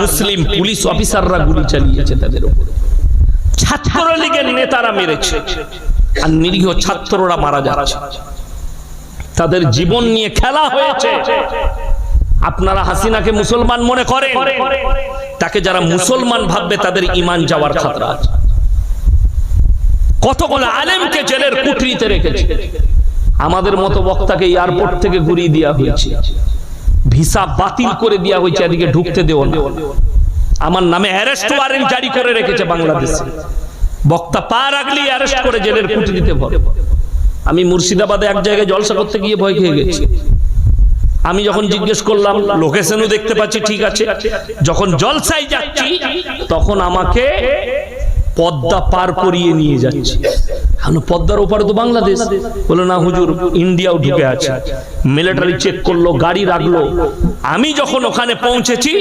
মুসলিম police অফিসাররা গুলি চালিয়েছে তাদের উপরে, ছাত্রলীগের নেতারা মেরেছে, আর নিরীহ ছাত্ররা মারা যাচ্ছে, তাদের জীবন নিয়ে খেলা হয়েছে। আপনারা হাসিনাকে মুসলমান মনে করেন, তাকে যারা মুসলমান ভাববে তাদের ঈমান যাওয়ার খতরা আছে। কতগুলো আলেমকে জেলের কুঠরিতে রেখেছে, আমাদের মতো বক্তাকে এয়ারপোর্ট থেকে ঘুরিয়ে দেওয়া হয়েছে, ভিসা বাতিল করে দেওয়া হয়েছে, এদিকে ঢুকতে দেও না। আমার নামে অ্যারেস্ট ওয়ারেন্ট জারি করে রেখেছে বাংলাদেশে, বক্তা পা রাখলে অ্যারেস্ট করে জেলের কুঠরিতে ভরে। আমি মুর্শিদাবাদে এক জায়গায় জলসা করতে গিয়ে ভয় খেয়ে গেছি। আমি যখন জিজ্ঞেস করলাম, লোকেশনও দেখতে পাচ্ছি ঠিক আছে, যখন জলসায় যাচ্ছি তখন আমাকে পদ্মা পার করিয়ে নিয়ে যাচ্ছে। পদ্মার ওপারে তো বাংলাদেশ। বলে না হুজুর, ইন্ডিয়াও ঢুকে আছে। মিলিটারি চেক করলো, গাড়ি রাখলো। আমি যখন ওখানে পৌঁছেছি